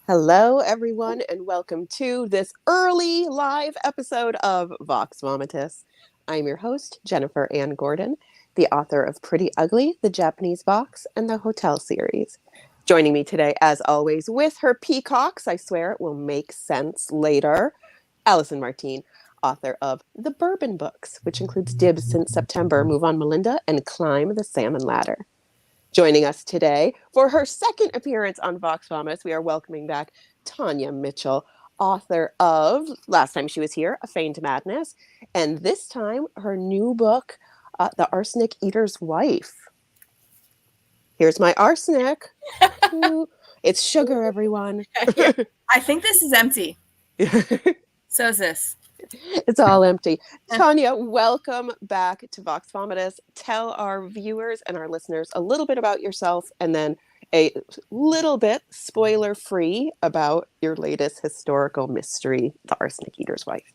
Hello, everyone, and welcome to this early live episode of VOX VOMITUS. I'm your host, Jennifer Ann Gordon, the author of Pretty Ugly, the Japanese Box, and the Hotel series. Joining me today, as always, with her peacocks, I swear it will make sense later, Allison Martine, author of The Bourbon Books, which includes Dibs Since September, Move On Melinda, and Climb the Salmon Ladder. Joining us today for her second appearance on VOX VOMITUS, we are welcoming back Tonya Mitchell, author of, last time she was here, A Feigned Madness, and this time her new book, The Arsenic Eater's Wife. Here's my arsenic. Ooh, it's sugar, everyone. I think this is empty. So is this. It's all empty. Tonya, welcome back to VOX VOMITUS. Tell our viewers and our listeners a little bit about yourself and then a little bit spoiler-free about your latest historical mystery, The Arsenic Eater's Wife.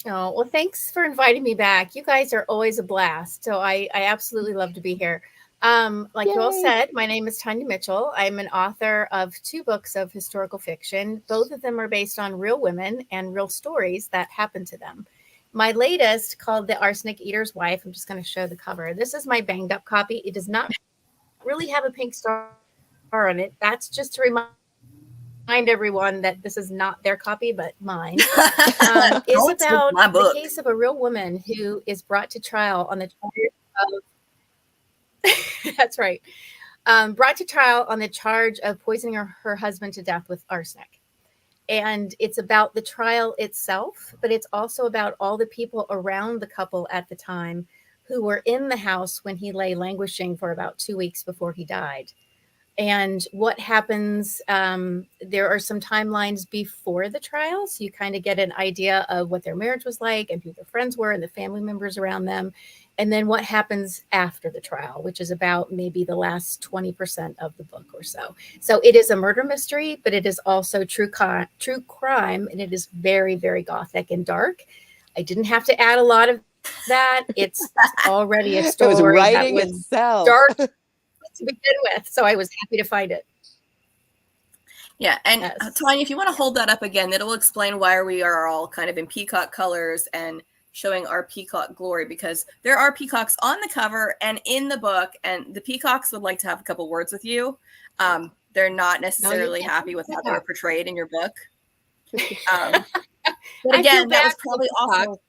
Oh, well, thanks for inviting me back. You guys are always a blast. So I absolutely love to be here. Like Yay. you all said, my name is Tonya Mitchell. I'm an author of 2 books of historical fiction. Both of them are based on real women and real stories that happened to them. My latest, called The Arsenic Eater's Wife, I'm just going to show the cover. This is my banged up copy. It does not really have a pink star on it. That's just to remind everyone that this is not their copy, but mine. It's about the case of a real woman who is brought to trial on the charge of that's right. Brought to trial on the charge of poisoning her husband to death with arsenic. And it's about the trial itself, but it's also about all the people around the couple at the time who were in the house when he lay languishing for about 2 weeks before he died. And what happens, there are some timelines before the trial, so you kind of get an idea of what their marriage was like and who their friends were and the family members around them. And then what happens after the trial, which is about maybe the last 20% of the book or so. So it is a murder mystery, but it is also true crime, and it is very, very gothic and dark. I didn't have to add a lot of that. It's already a story It was writing that was itself. dark to begin with, so I was happy to find it. Yeah, and yes. Tonya, if you want to hold that up again, it'll explain why we are all kind of in peacock colors and showing our peacock glory, because there are peacocks on the cover and in the book, and the peacocks would like to have a couple words with you. They're not necessarily happy with how they were portrayed in your book. But again, that was probably awful.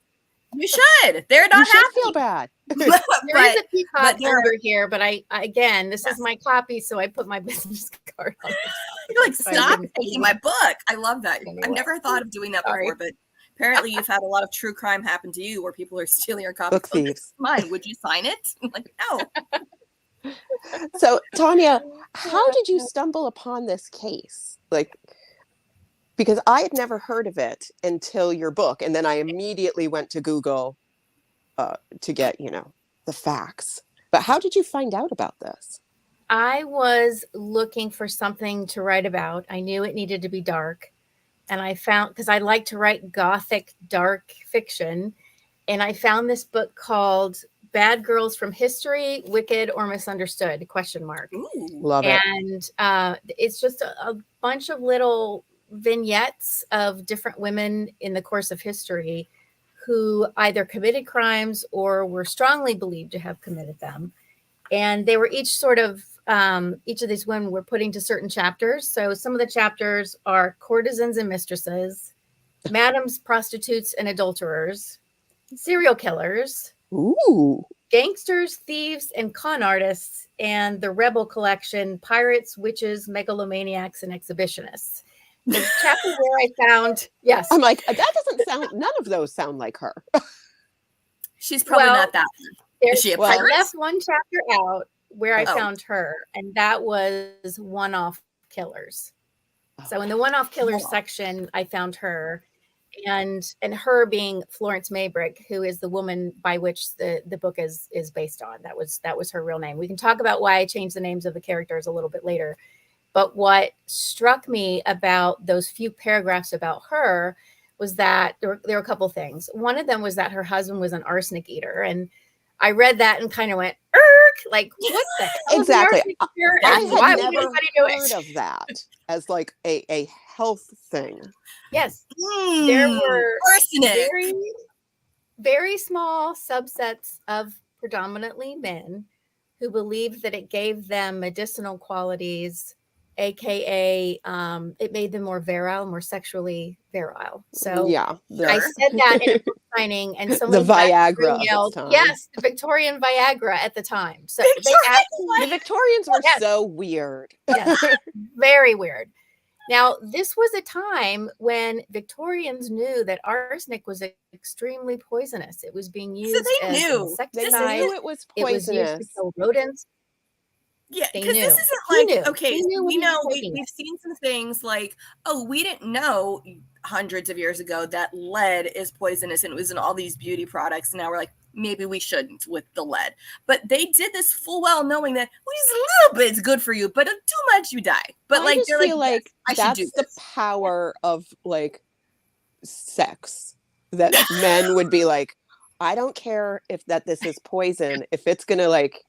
You should. They're not happy. Feel bad. There is a peacock over here, but I again, this is my copy, so I put my business card on it. You're like, stop taking my book. I love that. Anyway. I've never thought of doing that before, but apparently you've had a lot of true crime happen to you where people are stealing your copy. Book thieves. Mine. Would you sign it? I'm like, no. So, Tonya, how did you stumble upon this case? Because I had never heard of it until your book, and then I immediately went to Google to get, the facts. But how did you find out about this? I was looking for something to write about. I knew it needed to be dark. And I found, because I like to write Gothic dark fiction, and I found this book called Bad Girls from History, Wicked or Misunderstood, ? Ooh, love it. And it's just a bunch of little vignettes of different women in the course of history who either committed crimes or were strongly believed to have committed them. And they were each sort of, each of these women were put into certain chapters. So some of the chapters are courtesans and mistresses, madams, prostitutes, and adulterers, serial killers, ooh, gangsters, thieves, and con artists, and the rebel collection, pirates, witches, megalomaniacs, and exhibitionists. The chapter where I found, yes. I'm like, that doesn't sound, none of those sound like her. She's probably not that one. Is she a pirate? I left one chapter out where I found her, and that was one-off killers. So in the one-off killers section, I found her, and her being Florence Maybrick, who is the woman by which the book is based on. That was her real name. We can talk about why I changed the names of the characters a little bit later. But what struck me about those few paragraphs about her was that there were a couple things. One of them was that her husband was an arsenic eater. And I read that and kind of went, Like, what the hell Exactly. is the arsenic here, I and had why would never anybody do heard it? of that as like a health thing. Yes, there were Arsenic. very, very small subsets of predominantly men who believed that it gave them medicinal qualities, aka it made them more virile, more sexually virile. So Yeah, I said that in a book signing, and someone the Viagra of its yelled, time. "Yes, the Victorian Viagra at the time." So The Victorians were Yes. so weird. Yes, very weird. Now, this was a time when Victorians knew that arsenic was extremely poisonous. It was being used they as knew. insecticide. They knew it was It was used to poisonous. kill rodents. Yeah, They because knew. this isn't He like, knew. okay, He knew when we he was know taking we've it. seen some things like, oh, we didn't know hundreds of years ago that lead is poisonous and it was in all these beauty products. And now we're like, maybe we shouldn't with the lead. But they did this full well knowing that just a little bit is good for you, but too much you die. But I like, just they're feel like, like yes, I should do that's the this. power of like sex, that men would be like, I don't care if this is poison, if it's gonna like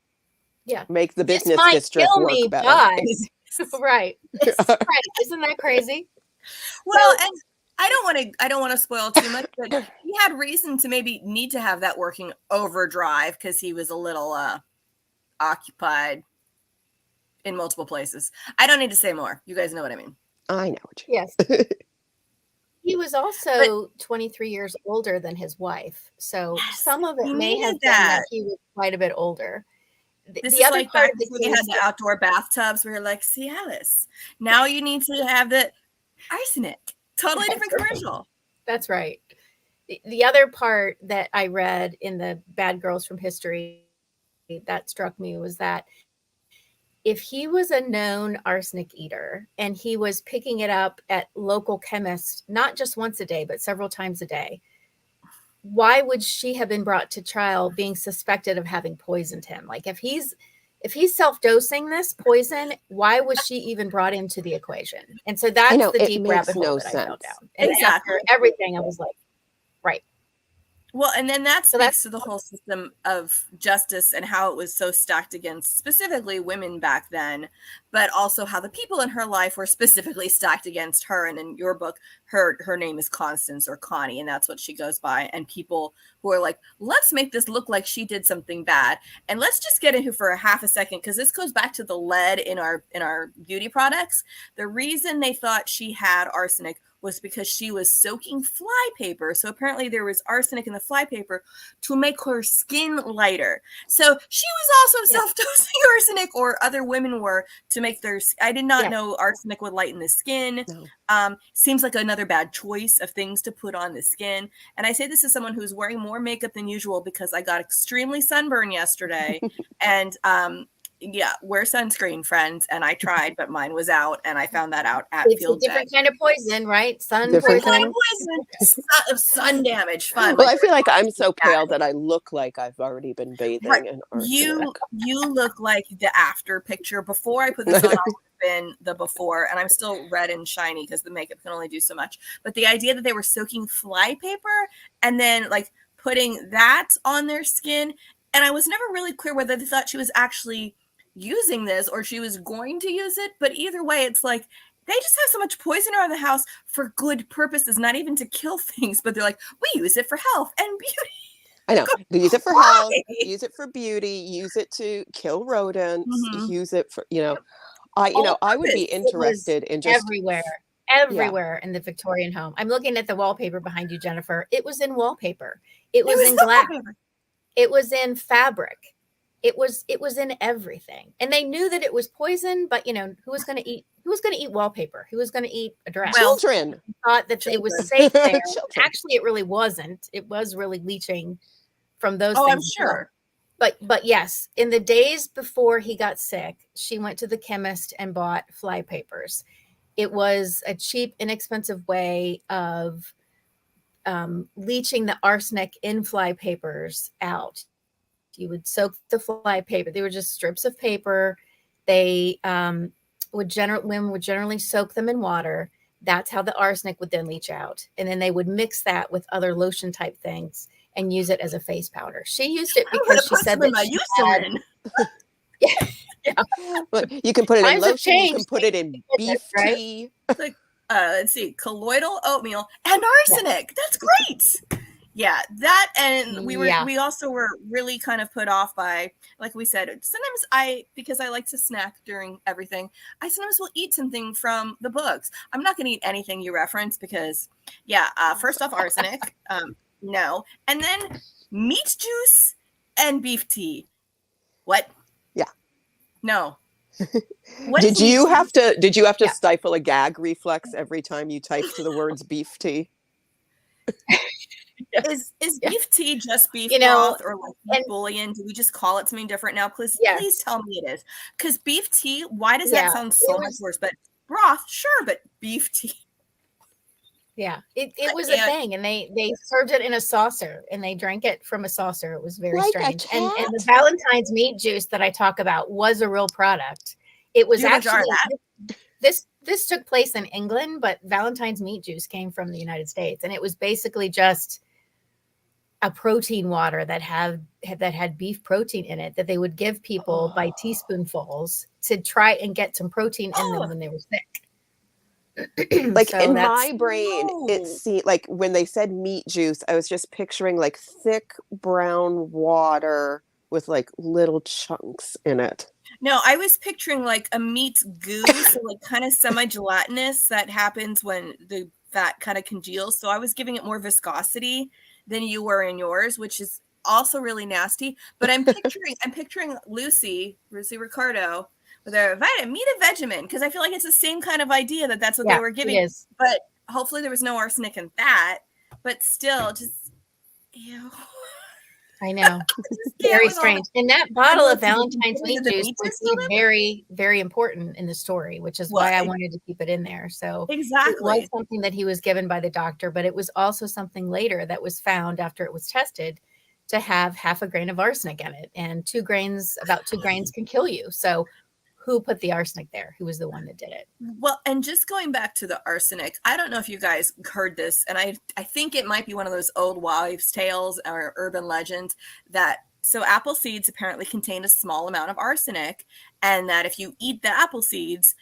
make the This business might district kill work me, better. but right. Right. Isn't that crazy? Well, and I don't want to spoil too much, but he had reason to maybe need to have that working overdrive because he was a little occupied in multiple places. I don't need to say more. You guys know what I mean. I know what you Yes. He was also 23 years older than his wife. So some of it may have been that he was quite a bit older. This the is other like part back of the when they had the outdoor bathtubs where you're like, see, Alice, now you need to have the arsenic. Totally different commercial. That's right. The other part that I read in the Bad Girls from History that struck me was that if he was a known arsenic eater and he was picking it up at local chemists, not just once a day, but several times a day, why would she have been brought to trial being suspected of having poisoned him? Like if he's self-dosing this poison, why was she even brought into the equation? And so that's the deep rabbit hole that I fell down. And after everything, I was like, right. Well, and then that speaks to the whole system of justice and how it was so stacked against specifically women back then, but also how the people in her life were specifically stacked against her. And in your book, her name is Constance or Connie, and that's what she goes by. And people who are like, let's make this look like she did something bad. And let's just get into for a half a second, because this goes back to the lead in our beauty products. The reason they thought she had arsenic was because she was soaking fly paper. So apparently there was arsenic in the fly paper to make her skin lighter. So she was also self-dosing arsenic, or other women were, to make their, I did not know arsenic would lighten the skin. No. Seems like another bad choice of things to put on the skin. And I say this as someone who's wearing more makeup than usual because I got extremely sunburned yesterday. And wear sunscreen, friends. And I tried, but mine was out, and I found that out at field day. It's a different kind of poison, right? Different kind of poison. Sun damage. Fun. Well, I feel like I'm so pale that I look like I've already been bathing in arsenic. You look like the after picture. Before I put this on, I would have been the before, and I'm still red and shiny because the makeup can only do so much. But the idea that they were soaking fly paper and then like putting that on their skin, and I was never really clear whether they thought she was actually using this or she was going to use it. But either way, it's like they just have so much poison around the house for good purposes, not even to kill things, but they're like, we use it for health and beauty. I know. Use it for health, use it for beauty, use it to kill rodents, use it for, I would be interested in just everywhere in the Victorian home. I'm looking at the wallpaper behind you, Jennifer. It was in wallpaper. It was in glass. It was in fabric. It was in everything. And they knew that it was poison, but who was going to eat wallpaper? Who was going to eat a dress? Children. Thought that it was safe there. Actually, it really wasn't. It was really leaching from those things. I'm sure. But yes, in the days before he got sick, she went to the chemist and bought fly papers. It was a cheap, inexpensive way of leaching the arsenic in fly papers out. You would soak the fly paper. They were just strips of paper. They women would generally soak them in water. That's how the arsenic would then leach out. And then they would mix that with other lotion type things and use it as a face powder. She used it I'm because gonna she put said some in that my she had, Eucerin. But you can put it in Times have lotion. You can changed, put it in thank beef goodness, right? tea. Like, let's see, colloidal oatmeal and arsenic. That's great. Yeah, that, and we also were really kind of put off by, like we said, sometimes because I like to snack during everything, I sometimes will eat something from the books. I'm not going to eat anything you reference because, first off, arsenic, no, and then meat juice and beef tea. What? Yeah. No. Did you have to stifle a gag reflex every time you typed the words beef tea? Is beef tea just beef broth or like bouillon? Do we just call it something different now? Please tell me it is. Because beef tea, why does that sound so much worse? But broth, sure, but beef tea. Yeah, it was a thing, and they served it in a saucer, and they drank it from a saucer. It was very strange. And the Valentine's meat juice that I talk about was a real product. It was actually this took place in England, but Valentine's meat juice came from the United States, and it was basically just a protein water that had beef protein in it that they would give people by teaspoonfuls to try and get some protein in them when they were sick. Like in my brain, it seemed like when they said meat juice, I was just picturing like thick brown water with like little chunks in it. No, I was picturing like a meat goo, so like kind of semi-gelatinous that happens when the fat kind of congeals. So I was giving it more viscosity than you were in yours, which is also really nasty. But I'm picturing Lucy Ricardo with a meat a vegemin, because I feel like it's the same kind of idea that's what they were giving. It is. But hopefully there was no arsenic in that. But still, just ew. I know. Very strange. And that bottle of Valentine's meat juice was very, very important in the story, which is why I wanted to keep it in there. So exactly, it was something that he was given by the doctor, but it was also something later that was found after it was tested to have half a grain of arsenic in it, and about 2 grains can kill you. So who put the arsenic there? Who was the one that did it? Well, and just going back to the arsenic, I don't know if you guys heard this, and I think it might be one of those old wives' tales or urban legends so apple seeds apparently contain a small amount of arsenic, and that if you eat the apple seeds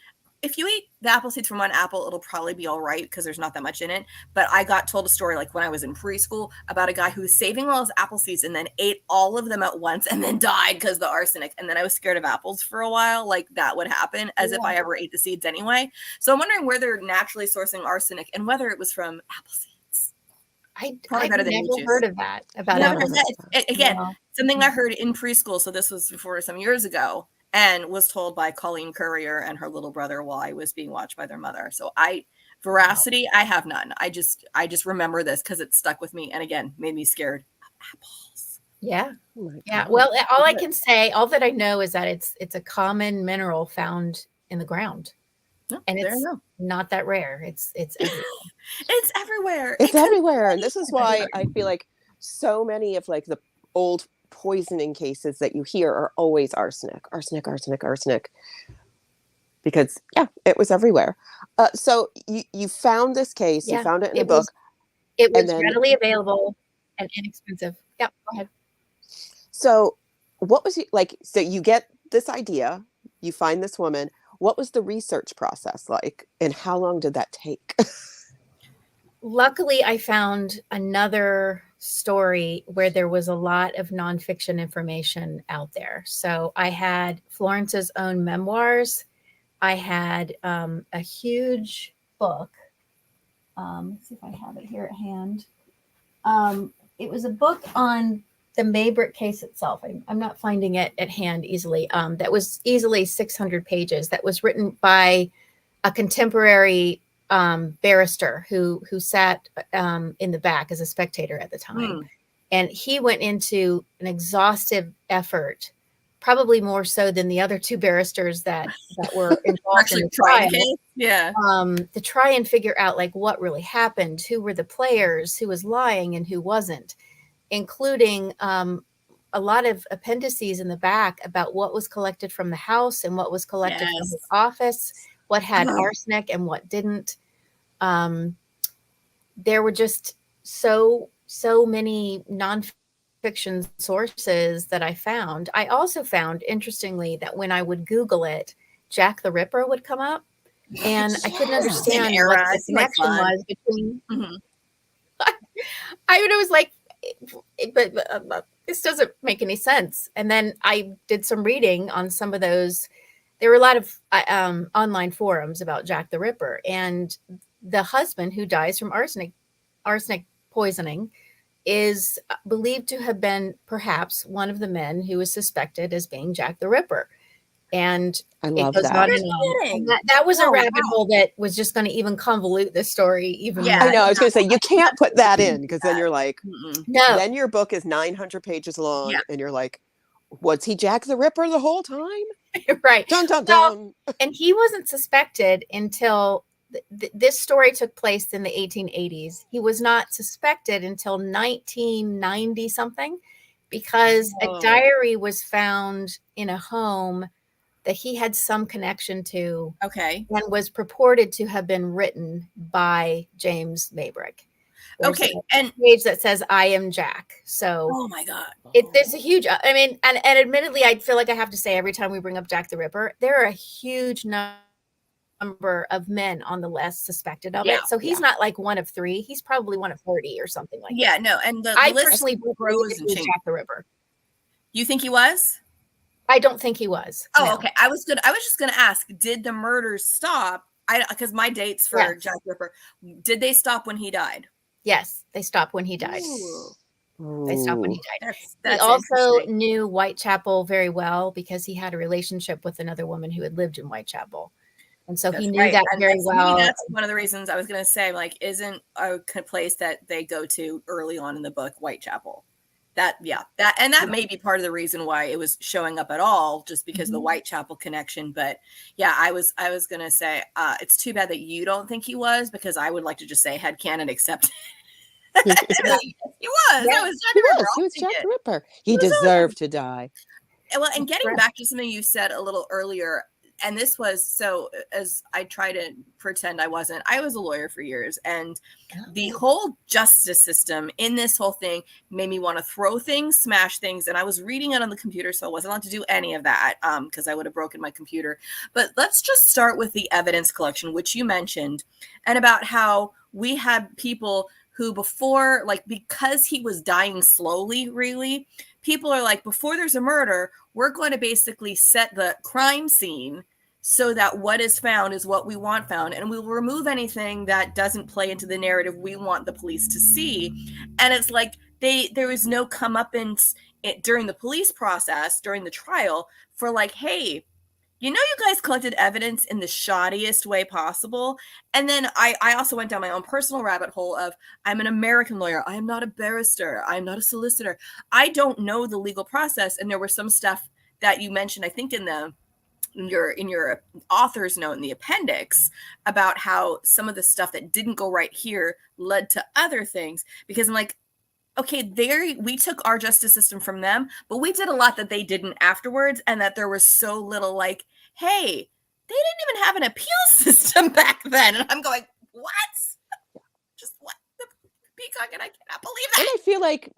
from one apple, it'll probably be all right because there's not that much in it. But I got told a story like when I was in preschool about a guy who was saving all his apple seeds and then ate all of them at once and then died because of the arsenic. And then I was scared of apples for a while, like that would happen, as if I ever ate the seeds anyway. So I'm wondering where they're naturally sourcing arsenic and whether it was from apple seeds. I've never heard of that about apple seeds. Again, something I heard in preschool. So this was before some years ago, and was told by Colleen Courier and her little brother while I was being watched by their mother. So veracity, I have none. I just remember this because it stuck with me, and again, made me scared of apples. Yeah. Yeah. Well, all I can say, all that I know is that it's a common mineral found in the ground. And it's not that rare. It's everywhere. It's everywhere. It's everywhere. And this is why I feel like so many of like the old poisoning cases that you hear are always arsenic, because it was everywhere. So you found this case, you found it in a book. It was readily available and inexpensive. Yeah, go ahead. So what was it like? So you get this idea, you find this woman. What was the research process like, and how long did that take? Luckily, I found another story where there was a lot of nonfiction information out there. So I had Florence's own memoirs. I had a huge book. Let's see if I have it here at hand. It was a book on the Maybrick case itself. I'm not finding it at hand easily. That was easily 600 pages. That was written by a contemporary barrister who sat in the back as a spectator at the time. And he went into an exhaustive effort, probably more so than the other 2 barristers that were involved in the trial. To try and figure out like what really happened, who were the players, who was lying and who wasn't, including a lot of appendices in the back about what was collected from the house and what was collected from his office, what had arsenic and what didn't. There were just so so many nonfiction sources that I found. I also found, interestingly, that when I would Google it, Jack the Ripper would come up. And I couldn't understand what the connection was between. Mm-hmm. It was like, but this doesn't make any sense. And then I did some reading on some of those. There were a lot of online forums about Jack the Ripper, and the husband who dies from arsenic poisoning is believed to have been perhaps one of the men who was suspected as being Jack the Ripper. And I love that. That was a rabbit hole that was just going to even convolute the story even more. I know. I was going to say, you can't put that in, because then you're like, no. Then your book is 900 pages long, and you're like, was he Jack the Ripper the whole time? Right. Dun, dun, dun. And he wasn't suspected until this story took place in the 1880s. He was not suspected until 1990 something, because a diary was found in a home that he had some connection to, and was purported to have been written by James Maybrick. There's a page that says "I am Jack." So, oh my God, there's a huge. I mean, and admittedly, I feel like I have to say every time we bring up Jack the Ripper, there are a huge number of men on the list suspected of it. So he's not like one of 3; he's probably one of 30 or something like that. Yeah, no, and I personally grows and Jack the Ripper. You think he was? I don't think he was. Oh, okay. I was just gonna ask, did the murders stop? Because my dates for Jack the Ripper, did they stop when he died? Yes, they stopped when he died. Ooh. They stopped when he died. That's he also knew Whitechapel very well, because he had a relationship with another woman who had lived in Whitechapel. And so he knew that very well. That's one of the reasons I was going to say, like, isn't a place that they go to early on in the book Whitechapel? That may be part of the reason why it was showing up at all, just because of the Whitechapel connection. But yeah, I was going to say, it's too bad that you don't think he was, because I would like to just say headcanon, except he was. Yeah, he was Jack the Ripper. He deserved to die. Well, and getting back to something you said a little earlier, and this was, so as I try to pretend I was a lawyer for years, and the whole justice system in this whole thing made me want to throw things, smash things. And I was reading it on the computer, so I wasn't allowed to do any of that, because I would have broken my computer. But let's just start with the evidence collection, which you mentioned, and about how we had people who before, like, because he was dying slowly, really, people are like, before there's a murder, we're going to basically set the crime scene so that what is found is what we want found. And we'll remove anything that doesn't play into the narrative we want the police to see. And it's like there was no comeuppance during the police process, during the trial, for like, hey, you guys collected evidence in the shoddiest way possible. And then I also went down my own personal rabbit hole of, I'm an American lawyer. I am not a barrister. I'm not a solicitor. I don't know the legal process. And there was some stuff that you mentioned, I think in your author's note in the appendix, about how some of the stuff that didn't go right here led to other things. Because I'm like, okay, we took our justice system from them, but we did a lot that they didn't afterwards, and that there was so little like, hey, they didn't even have an appeal system back then. And I'm going, what? Just what? The Peacock, and I cannot believe that. And I feel like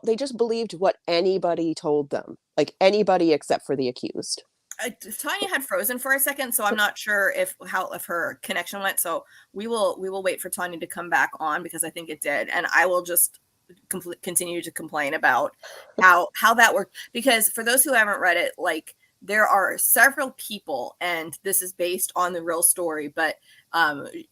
they just believed what anybody told them, like anybody except for the accused. Tonya had frozen for a second, so I'm not sure if her connection went. So we will wait for Tonya to come back on, because I think it did, and I will just continue to complain about how that worked. Because for those who haven't read it, like, there are several people, and this is based on the real story, but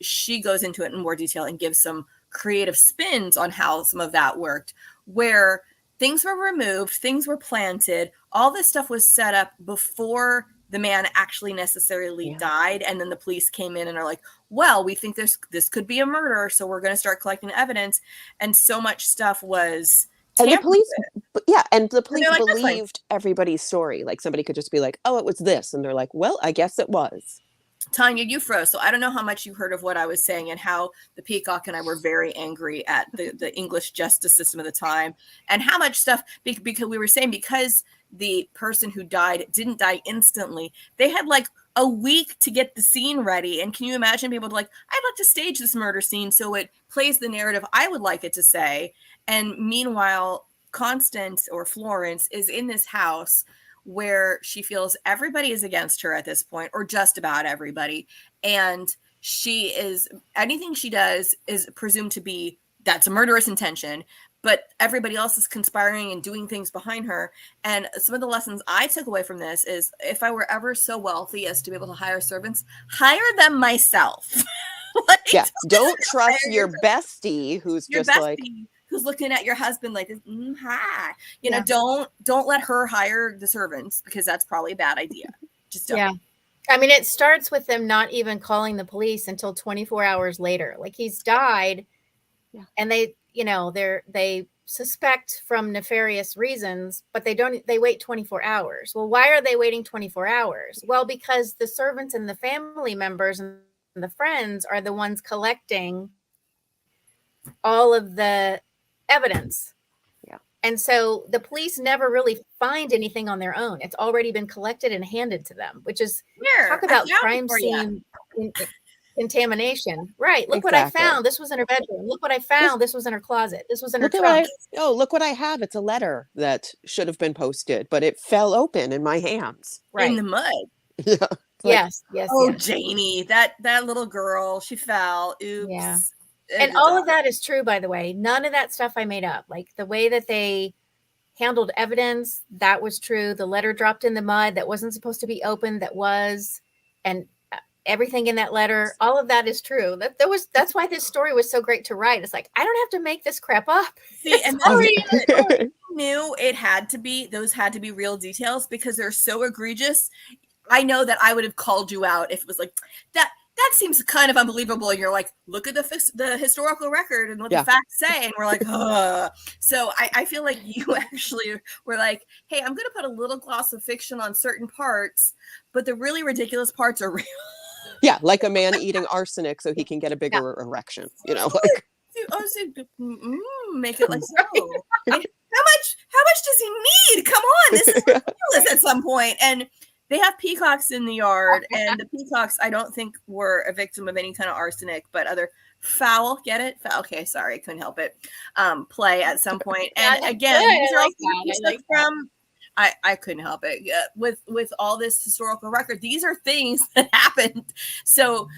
she goes into it in more detail and gives some creative spins on how some of that worked, where things were removed, things were planted, all this stuff was set up before the man actually necessarily died. And then the police came in and are like, well, we think this could be a murder, so we're going to start collecting evidence. And so much stuff was tampered and the police like, believed everybody's story. Like, somebody could just be like, oh, it was this, and they're like, well, I guess it was. Tonya, you froze, so I don't know how much you heard of what I was saying and how the Peacock and I were very angry at the English justice system at the time, and how much stuff, because we were saying because the person who died didn't die instantly, they had like a week to get the scene ready. And can you imagine people like, I'd like to stage this murder scene so it plays the narrative I would like it to say. And meanwhile, Constance or Florence is in this house where she feels everybody is against her at this point, or just about everybody. And anything she does is presumed to be, that's a murderous intention, but everybody else is conspiring and doing things behind her. And some of the lessons I took away from this is, if I were ever so wealthy as to be able to hire servants, hire them myself. Yeah. Don't trust your bestie who's just like, who's looking at your husband like, hi, don't let her hire the servants, because that's probably a bad idea. Just don't. Yeah. I mean, it starts with them not even calling the police until 24 hours later. Like, he's died, and they suspect from nefarious reasons, but they wait 24 hours. Well, why are they waiting 24 hours? Well, because the servants and the family members and the friends are the ones collecting all of the evidence. Yeah. And so the police never really find anything on their own. It's already been collected and handed to them, which is, talk about crime scene contamination. Right. Look what I found. This was in her bedroom. Look what I found. This was in her closet. This was in her trunk. Look what I have. It's a letter that should have been posted, but it fell open in my hands. Right. In the mud. Yeah. Yes. Oh, yes. Janie, that little girl, she fell. Oops. Yeah. And all of that is true, by the way. None of that stuff I made up. Like, the way that they handled evidence, that was true. The letter dropped in the mud that wasn't supposed to be opened, that was, and everything in that letter, all of that is true. That's why this story was so great to write. It's like, I don't have to make this crap up. See, and knew those had to be real details, because they're so egregious. I know that I would have called you out if it was like that seems kind of unbelievable. And you're like, look at the historical record and what the facts say. And we're like, so I feel like you actually were like, hey, I'm going to put a little gloss of fiction on certain parts, but the really ridiculous parts are real. Yeah. Like a man eating arsenic so he can get a bigger erection, like. Make it like so. How much does he need? Come on. This is ridiculous at some point. And they have peacocks in the yard, and the peacocks, I don't think, were a victim of any kind of arsenic, but other foul, get it? Okay, sorry, couldn't help it. Play at some point. And again, these are all things from, I couldn't help it. With all this historical record, these are things that happened. So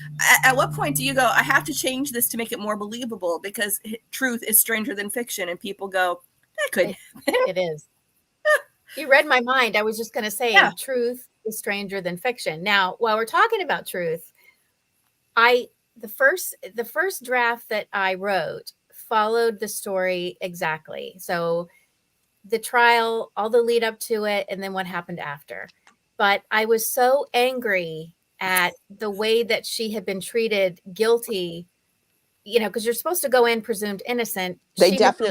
at what point do you go, I have to change this to make it more believable, because truth is stranger than fiction, and people go, that couldn't happen. It is. You read my mind. I was just going to say, truth is stranger than fiction. Now, while we're talking about truth, the first draft that I wrote followed the story exactly. So the trial, all the lead up to it, and then what happened after. But I was so angry at the way that she had been treated guilty, because you're supposed to go in presumed innocent. She went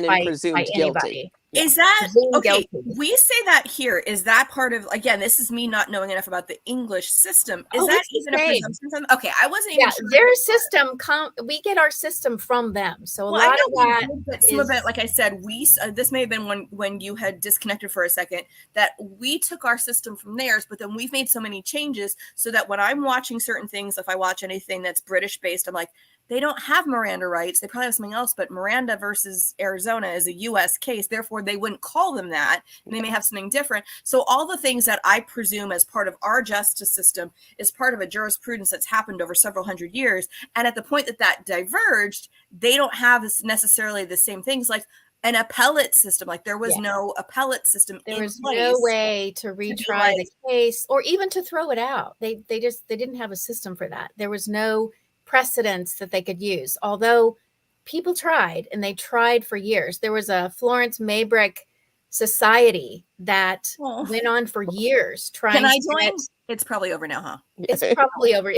in presumed guilty. Is that okay? We say that here. Is that part of, again, this is me not knowing enough about the English system. Is that even a presumption? Okay, I wasn't even sure. Their system, we get our system from them. So a lot of that, but some of it, like I said, this may have been when you had disconnected for a second, that we took our system from theirs, but then we've made so many changes so that when I'm watching certain things, if I watch anything that's British based, I'm like, they don't have Miranda rights. They probably have something else, but Miranda versus Arizona is a U.S. case. Therefore, they wouldn't call them that. And they may have something different. So all the things that I presume as part of our justice system is part of a jurisprudence that's happened over several hundred years. And at the point that diverged, they don't have necessarily the same things like an appellate system. Like there was no appellate system. There was no way to retry the case or even to throw it out. They didn't have a system for that. There was no precedents that they could use, although people tried, and they tried for years. There was a Florence Maybrick Society that went on for years trying. Can I join? It's probably over now, huh? It's probably over.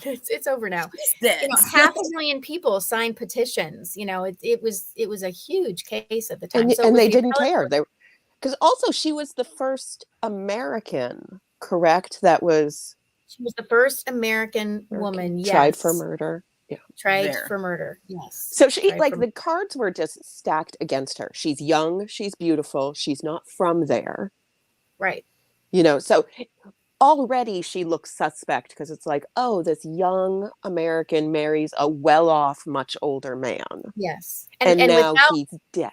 It's over now. 500,000 people signed petitions. It was a huge case at the time, and they didn't care. Because also she was the first American, correct? That was. She was the first American woman, tried for murder. Yeah. Tried for murder. Yes. So she the cards were just stacked against her. She's young, she's beautiful, she's not from there. Right. You know, so already she looks suspect because it's like, oh, this young American marries a well-off, much older man. Yes. And now he's dead.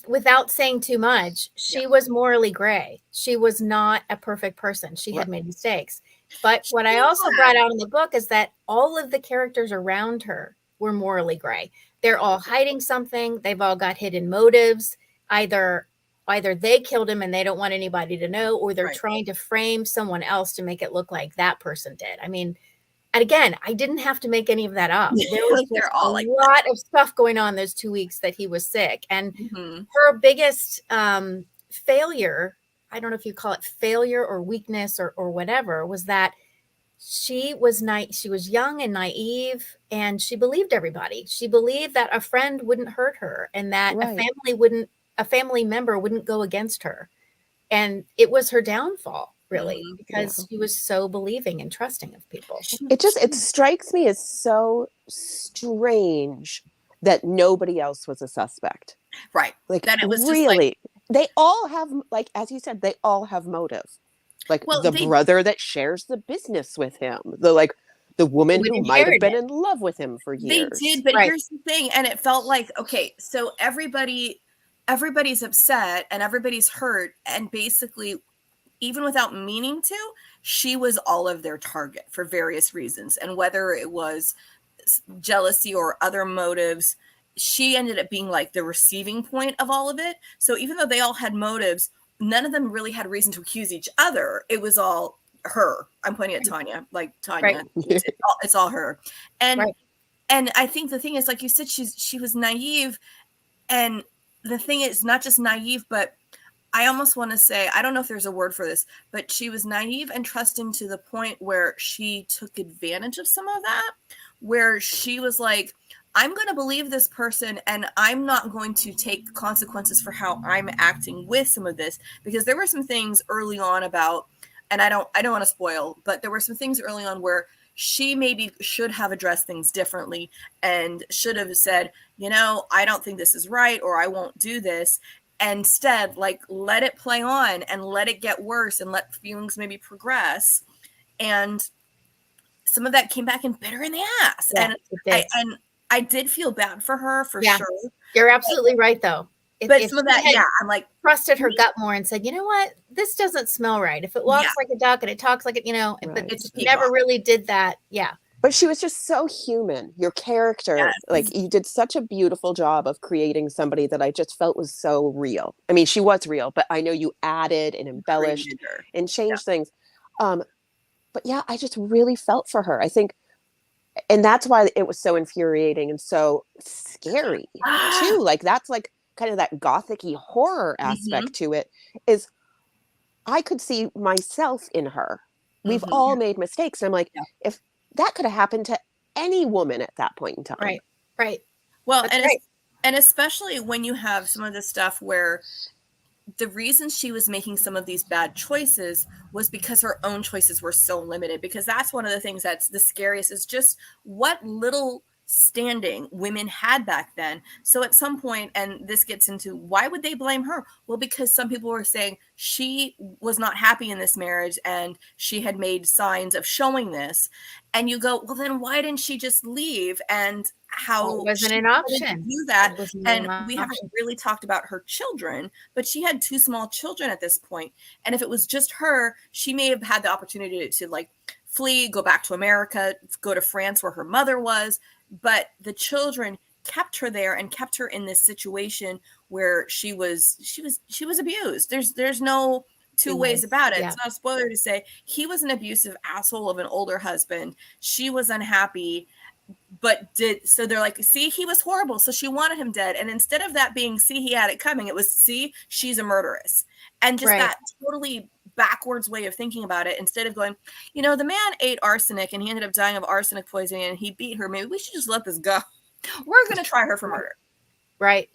Without saying too much, she was morally gray. She was not a perfect person. She had made mistakes. But what I also brought out in the book is that all of the characters around her were morally gray. They're all hiding something. They've all got hidden motives. Either they killed him and they don't want anybody to know, or they're trying to frame someone else to make it look like that person did. I mean, and again, I didn't have to make any of that up. There was a lot of stuff going on those 2 weeks that he was sick. And her biggest failure, I don't know if you call it failure or weakness or whatever, was that she was young and naive, and she believed everybody. She believed that a friend wouldn't hurt her, and that a family member wouldn't go against her. And it was her downfall, really, because she was so believing and trusting of people. It strikes me as so strange that nobody else was a suspect. Right. Like, that it was really, they all have, like, as you said, they all have motive. Like the brother that shares the business with him, the woman who might have been in love with him for years. They did, but here's the thing. And it felt like, okay, so everybody's upset and everybody's hurt. And basically, even without meaning to, she was all of their target for various reasons. And whether it was jealousy or other motives, she ended up being like the receiving point of all of it. So even though they all had motives, none of them really had reason to accuse each other. It was all her. I'm pointing at Tonya, like Tonya. It's all her. And I think the thing is, like you said, she was naive. And the thing is not just naive, but I almost want to say, I don't know if there's a word for this, but she was naive and trusting to the point where she took advantage of some of that, where she was like, I'm going to believe this person and I'm not going to take consequences for how I'm acting with some of this, because there were some things early on about, and I don't want to spoil, but there were some things early on where she maybe should have addressed things differently and should have said, you know, I don't think this is right, or I won't do this. Instead, like, let it play on and let it get worse and let feelings maybe progress. And some of that came back and bit her in the ass. And I did feel bad for her for sure. You're absolutely right, though. But some of that, I'm like, trusted her gut more and said, you know what, this doesn't smell right. If it walks like a duck and it talks like it, you know, but it never really did that. Yeah. But she was just so human. Your character, like, you did such a beautiful job of creating somebody that I just felt was so real. I mean, she was real, but I know you added and embellished and changed things. But yeah, I just really felt for her. I think, and that's why it was so infuriating and so scary too. Like, that's like kind of that Gothic-y horror aspect to it, is I could see myself in her. We've all made mistakes. And I'm like, if that could have happened to any woman at that point in time. Right. Well, and especially when you have some of the stuff where the reason she was making some of these bad choices was because her own choices were so limited, because that's one of the things that's the scariest, is just what little standing women had back then. So at some point, and this gets into why would they blame her? Well, because some people were saying she was not happy in this marriage and she had made signs of showing this. And you go, well, then why didn't she just leave? And how it wasn't an option to do that. And we haven't really talked about her children, but she had 2 small children at this point. And if it was just her, she may have had the opportunity to like flee, go back to America, go to France where her mother was. But the children kept her there and kept her in this situation where she was abused. There's no two ways about it. It's not a spoiler to say he was an abusive asshole of an older husband. She was unhappy, but so they're like, see, he was horrible. So she wanted him dead. And instead of that being, see, he had it coming, it was, see, she's a murderess. And just that totally backwards way of thinking about it, instead of going, you know, the man ate arsenic and he ended up dying of arsenic poisoning and he beat her. Maybe we should just let this go. We're going to try her for murder. Right.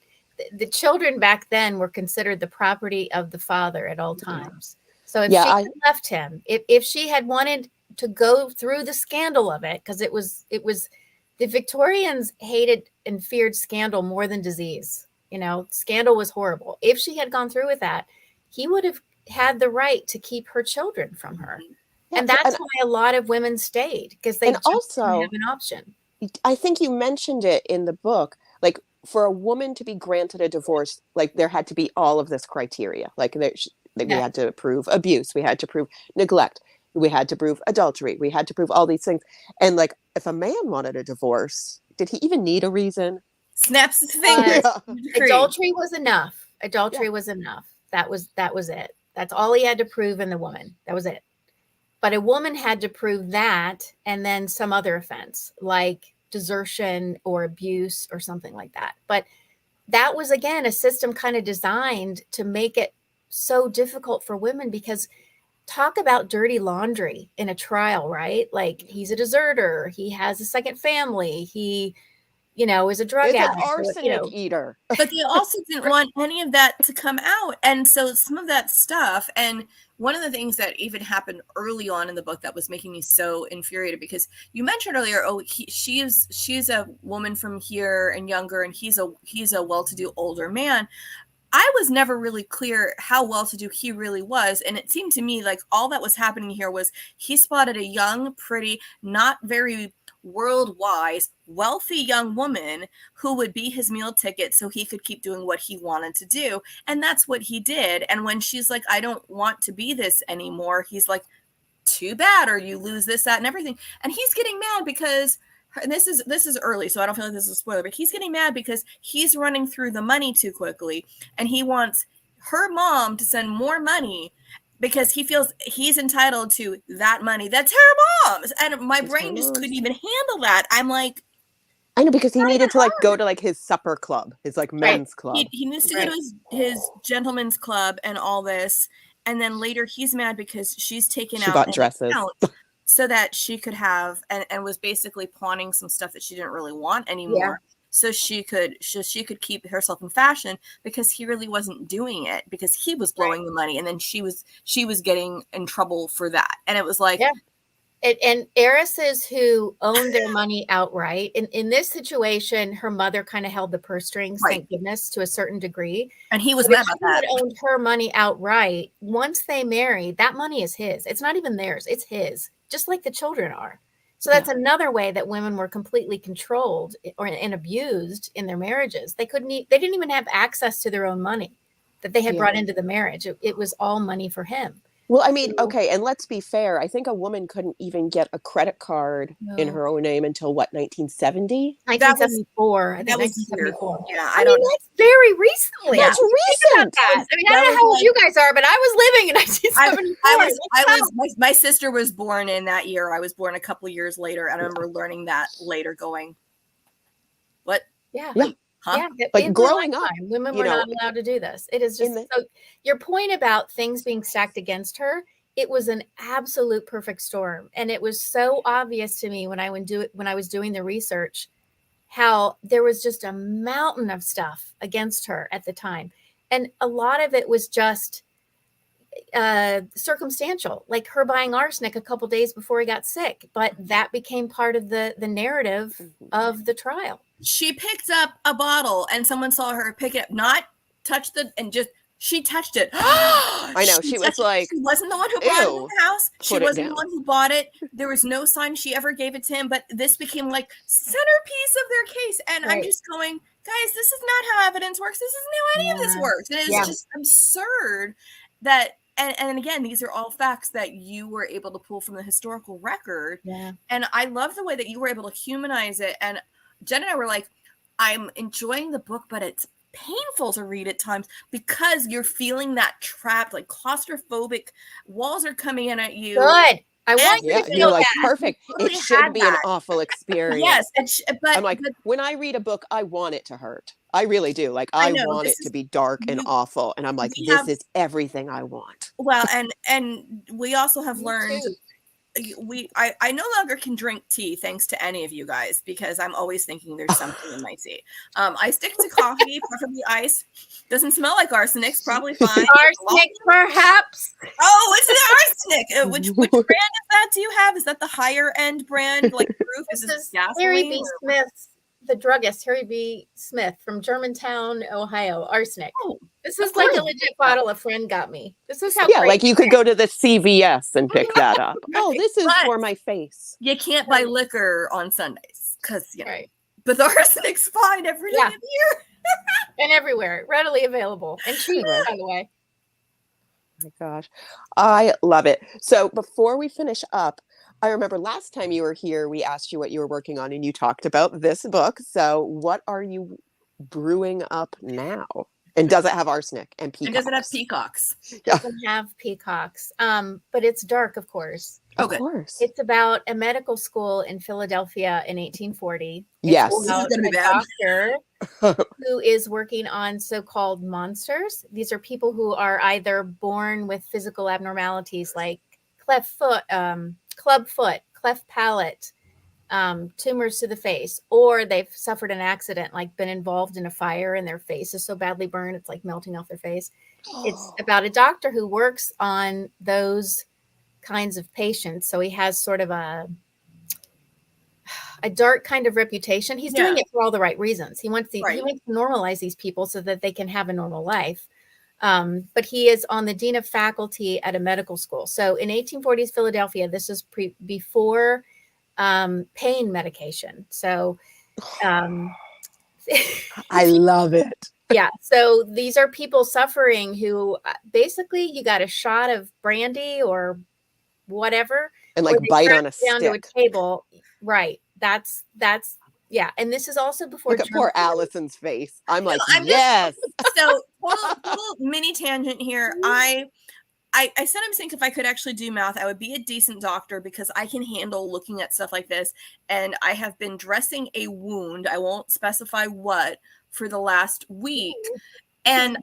The children back then were considered the property of the father at all times. So if she had left him, if she had wanted to go through the scandal of it, because it was the Victorians hated and feared scandal more than disease. Scandal was horrible. If she had gone through with that, he would have had the right to keep her children from her. Yeah, and that's why a lot of women stayed, because they just also didn't have an option. I think you mentioned it in the book, like for a woman to be granted a divorce, like there had to be all of this criteria. Like we had to prove abuse, we had to prove neglect, we had to prove adultery, we had to prove all these things. And like, if a man wanted a divorce, did he even need a reason? Snaps his fingers. Adultery was enough. Was enough. That was it. That's all he had to prove in the woman. That was it. But a woman had to prove that, and then some other offense like desertion or abuse or something like that. But that was, again, a system kind of designed to make it so difficult for women, because talk about dirty laundry in a trial, right? Like, he's a deserter, he has a second family, he, is a drug addict, an arsenic eater. But they also didn't want any of that to come out. And so some of that stuff, and one of the things that even happened early on in the book that was making me so infuriated, because you mentioned earlier, she's a woman from here and younger, and he's a well-to-do older man. I was never really clear how well-to-do he really was. And it seemed to me like all that was happening here was he spotted a young, pretty, not very world-wise, wealthy young woman who would be his meal ticket so he could keep doing what he wanted to do. And that's what he did. And when she's like, I don't want to be this anymore, he's like, too bad, or you lose this, that, and everything. And he's getting mad because, and this is early, so I don't feel like this is a spoiler, but he's getting mad because he's running through the money too quickly, and he wants her mom to send more money because he feels he's entitled to that money. That's her mom's. And my brain just couldn't even handle that. I'm like, I know, because he needed to like go to like his supper club, his like men's club. He needs to go to his gentleman's club and all this. And then later he's mad because she's taken out got dresses so that she could have, and was basically pawning some stuff that she didn't really want anymore. Yeah. So she could keep herself in fashion, because he really wasn't doing it, because he was blowing the money, and then she was getting in trouble for that. And it was like, and heiresses who owned their money outright. In this situation, her mother kind of held the purse strings, thank goodness, to a certain degree. And he was mad about that. She owned her money outright. Once they marry, that money is his. It's not even theirs. It's his, just like the children are. So that's another way that women were completely controlled and abused in their marriages. They didn't even have access to their own money that they had brought into the marriage. It was all money for him. Well, I mean, okay, and let's be fair. I think a woman couldn't even get a credit card in her own name until what, 1970? 1974. That was 1974. Yeah, I mean, that's very recently. That's recent. I mean, I don't know how old you guys are, but I was living in 1974. My sister was born in that year. I was born a couple of years later. I remember learning that later, going, what? Yeah. Huh? Yeah, like growing up, women were not allowed to do this. It is just so. Your point about things being stacked against her, it was an absolute perfect storm, and it was so obvious to me when I was doing the research, how there was just a mountain of stuff against her at the time, and a lot of it was just circumstantial, like her buying arsenic a couple days before he got sick, but that became part of the narrative of the trial. She picked up a bottle and someone saw her pick it up, not touch she touched it. I know. She was like, she wasn't the one who brought it to the house. She wasn't the one who bought it. There was no sign she ever gave it to him, but this became like centerpiece of their case. And I'm just going, guys, this is not how evidence works. This isn't how any of this works. And it's just absurd that, and again, these are all facts that you were able to pull from the historical record. Yeah. And I love the way that you were able to humanize it. And Jen and I were like, I'm enjoying the book, but it's painful to read at times because you're feeling that trapped, like claustrophobic walls are coming in at you. Good. I want you to feel you're like, that. perfect. It should be an awful experience. Yes. But I'm like, when I read a book, I want it to hurt. I really do. Like, I want it to be dark and awful. And I'm like, this is everything I want. Well, and we also have learned I no longer can drink tea thanks to any of you guys because I'm always thinking there's something in my tea. I stick to coffee, preferably ice. Doesn't smell like arsenic's, probably fine. Arsenic, perhaps. Oh, it's an arsenic. Which brand is that? Do you have? Is that the higher end brand? Like proof? This is Harry B. Smith, the druggist, Harry B. Smith from Germantown, Ohio. Arsenic. Oh, this is like a legit bottle a friend got me. This is how. Yeah, like you could go to the CVS and pick that up. Oh, this is for my face. You can't buy liquor on Sundays because but the arsenic's fine every day of the year. And everywhere, readily available and cheap, by the way. Oh my gosh, I love it. So before we finish up, I remember last time you were here, we asked you what you were working on, and you talked about this book. So what are you brewing up now? And does it have arsenic and peacocks? And does it have peacocks? It doesn't have peacocks, but it's dark, of course. Of course. It's about a medical school in Philadelphia in 1840. Yes. It's about a doctor who is working on so-called monsters. These are people who are either born with physical abnormalities like cleft foot, club foot, cleft palate, tumors to the face, or they've suffered an accident, like been involved in a fire and their face is so badly burned it's like melting off their face. It's about a doctor who works on those kinds of patients. So he has sort of a dark kind of reputation. He's doing it for all the right reasons. He wants he wants to normalize these people so that they can have a normal life. But he is on the dean of faculty at a medical school. So in 1840s Philadelphia, this is before pain medication. So I love it. Yeah. So these are people suffering who basically you got a shot of brandy or whatever. And like bite on a down stick. To a table. Right. That's yeah. And this is also before. Look at poor Allison's face. I'm like, yes. So little mini tangent here. I sometimes think if I could actually do math, I would be a decent doctor because I can handle looking at stuff like this. And I have been dressing a wound, I won't specify what, for the last week. And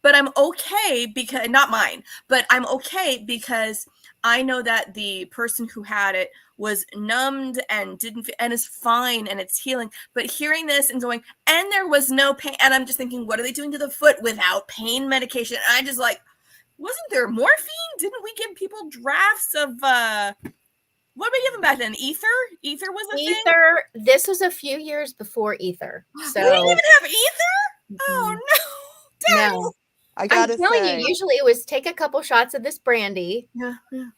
but I'm okay because, not mine, but I'm okay because I know that the person who had it was numbed and and is fine and it's healing. But hearing this and going, and there was no pain, and I'm just thinking, what are they doing to the foot without pain medication? And I just like, wasn't there morphine? Didn't we give people drafts of what did we give them back then? Ether? Ether was a thing? Ether. This was a few years before ether. So we didn't even have ether? Oh no. Dang. No. I gotta I'm telling say, you, usually it was take a couple shots of this brandy,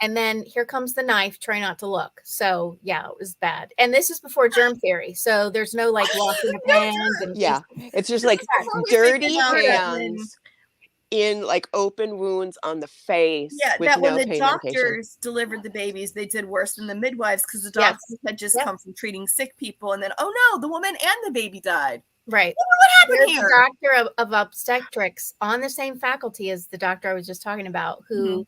and then here comes the knife. Try not to look. So yeah, it was bad. And this is before germ theory, so there's no like washing of hands. And it's just like dirty hands in like open wounds on the face. Yeah, with that no when the pain doctors medication. delivered the babies, they did worse than the midwives because the doctors had just come from treating sick people, and then oh no, the woman and the baby died. Right. What happened here? A doctor of obstetrics on the same faculty as the doctor I was just talking about, who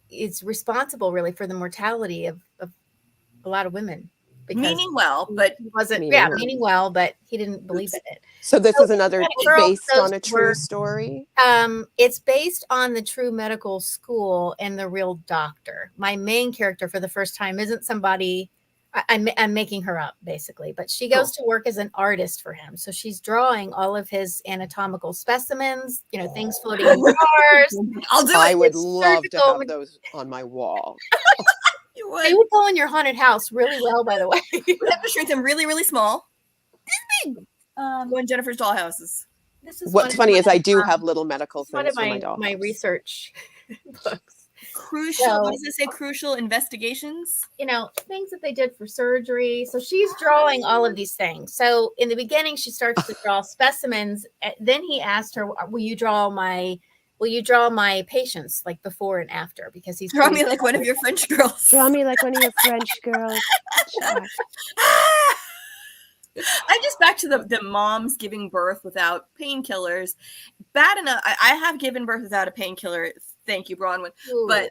is responsible really for the mortality of a lot of women. Meaning well, but he wasn't meaning well, but he didn't believe in it. So this is another based on a true story? It's based on the true medical school and the real doctor. My main character for the first time isn't somebody I'm making her up basically, but she goes to work as an artist for him. So she's drawing all of his anatomical specimens, things floating in cars. I'll do it. I would love to have those on my wall. They would go in your haunted house really well, by the way. We have to shrink them really, really small. This big. Go in Jennifer's dollhouses. What's funny is I do have little medical things for my doll. My research books. Crucial. What does it say? Crucial investigations. Things that they did for surgery. So she's drawing all of these things. So in the beginning, she starts to draw specimens. Then he asked her, "Will you draw my patients like before and after?" Because he's draw me like one of your French girls. Draw me like one of your French girls. I'm just back to the moms giving birth without painkillers. Bad enough. I have given birth without a painkiller. Thank you, Bronwyn. Ooh. But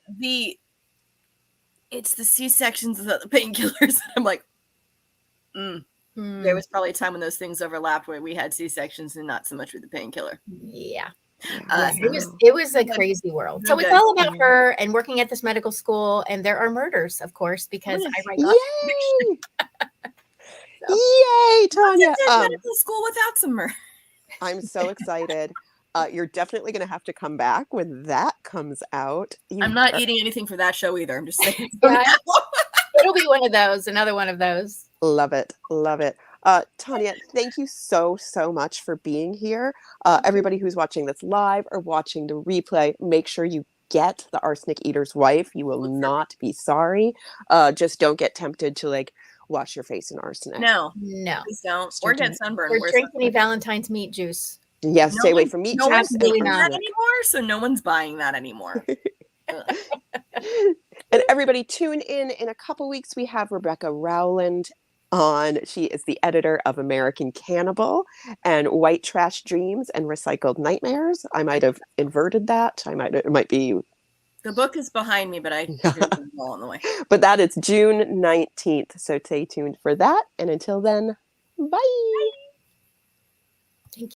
it's the C-sections without the painkillers. I'm like, There was probably a time when those things overlapped where we had C-sections and not so much with the painkiller. Yeah. It was a crazy world. So it's all about her and working at this medical school, and there are murders, of course, because I write. Yay! Yay, Tonya! Medical school without some murder. I'm so excited. You're definitely going to have to come back when that comes out. I'm not eating anything for that show either. I'm just saying. It'll be one of those, another one of those. Love it. Love it. Tonya, thank you so much for being here. Everybody who's watching this live or watching the replay, make sure you get The Arsenic Eater's Wife. You will not be sorry. Just don't get tempted to like wash your face in arsenic. No, please don't. Or get sunburned. Or drink any Valentine's meat juice. Yes, stay away from meat juice. No one's doing that anymore, so no one's buying that anymore. And everybody tune in a couple weeks. We have Rebecca Rowland on. She is the editor of American Cannibal and White Trash Dreams and Recycled Nightmares. I might have inverted that. It might be. The book is behind me, but I didn't all on the way. But that is June 19th. So stay tuned for that. And until then, bye.